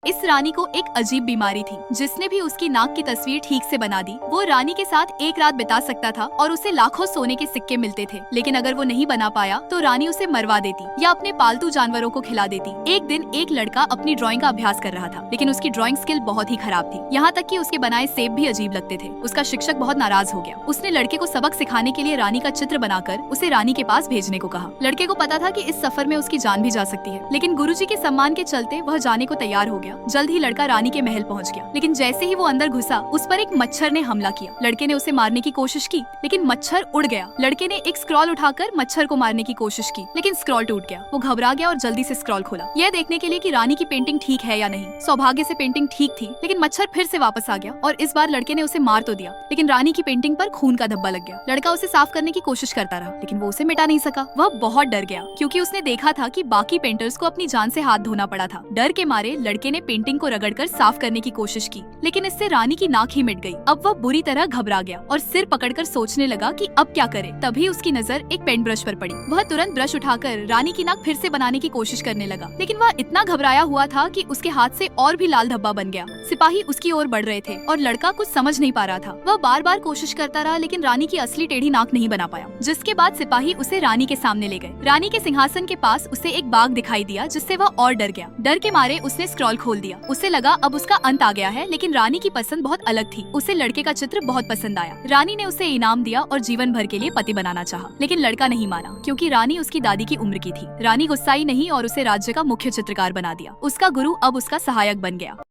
इस रानी को एक अजीब बीमारी थी जिसने भी उसकी नाक की तस्वीर ठीक से बना दी। वो रानी के साथ एक रात बिता सकता था और उसे लाखों सोने के सिक्के मिलते थे, लेकिन अगर वो नहीं बना पाया तो रानी उसे मरवा देती या अपने पालतू जानवरों को खिला देती। एक दिन एक लड़का अपनी ड्राइंग का अभ्यास कर रहा था, लेकिन उसकी ड्राइंग स्किल बहुत ही खराब थी। यहाँ तक कि उसके बनाए सेब भी अजीब लगते थे। उसका शिक्षक बहुत नाराज हो गया। उसने लड़के को सबक सिखाने के लिए रानी का चित्र बनाकर उसे रानी के पास भेजने को कहा। लड़के को पता था कि इस सफर में उसकी जान भी जा सकती है, लेकिन गुरुजी के सम्मान के चलते वह जाने को तैयार हो गया। जल्द ही लड़का रानी के महल पहुंच गया, लेकिन जैसे ही वो अंदर घुसा उस पर एक मच्छर ने हमला किया। लड़के ने उसे मारने की कोशिश की, लेकिन मच्छर उड़ गया। लड़के ने एक स्क्रॉल उठाकर मच्छर को मारने की कोशिश की, लेकिन स्क्रॉल टूट गया। वो घबरा गया और जल्दी से स्क्रॉल खोला, यह देखने के लिए कि रानी की पेंटिंग ठीक है या नहीं। सौभाग्य से पेंटिंग ठीक थी, लेकिन मच्छर फिर से वापस आ गया और इस बार लड़के ने उसे मार तो दिया, लेकिन रानी की पेंटिंग पर खून का धब्बा लग गया। लड़का उसे साफ करने की कोशिश करता रहा, लेकिन वो उसे मिटा नहीं सका। वह बहुत डर गया, क्योंकि उसने देखा था कि बाकी पेंटर्स को अपनी जान से हाथ धोना पड़ा था। डर के मारे लड़के ने पेंटिंग को रगड़कर साफ करने की कोशिश की, लेकिन इससे रानी की नाक ही मिट गई। अब वह बुरी तरह घबरा गया और सिर पकड़कर सोचने लगा कि अब क्या करे। तभी उसकी नजर एक पेंट ब्रश पर पड़ी। वह तुरंत ब्रश उठाकर रानी की नाक फिर से बनाने की कोशिश करने लगा, लेकिन वह इतना घबराया हुआ था कि उसके हाथ से और भी लाल धब्बा बन गया। सिपाही उसकी ओर बढ़ रहे थे और लड़का कुछ समझ नहीं पा रहा था। वह बार बार कोशिश करता रहा, लेकिन रानी की असली टेढ़ी नाक नहीं बना पाया। जिसके बाद सिपाही उसे रानी के सामने ले गए। रानी के सिंहासन के पास उसे एक बाघ दिखाई दिया, जिससे वह और डर गया। डर के मारे उसने स्क्रॉल खोल दिया। उसे लगा अब उसका अंत आ गया है, लेकिन रानी की पसंद बहुत अलग थी। उसे लड़के का चित्र बहुत पसंद आया। रानी ने उसे इनाम दिया और जीवन भर के लिए पति बनाना चाहा, लेकिन लड़का नहीं माना, क्योंकि रानी उसकी दादी की उम्र की थी। रानी गुस्साई नहीं और उसे राज्य का मुख्य चित्रकार बना दिया। उसका गुरु अब उसका सहायक बन गया।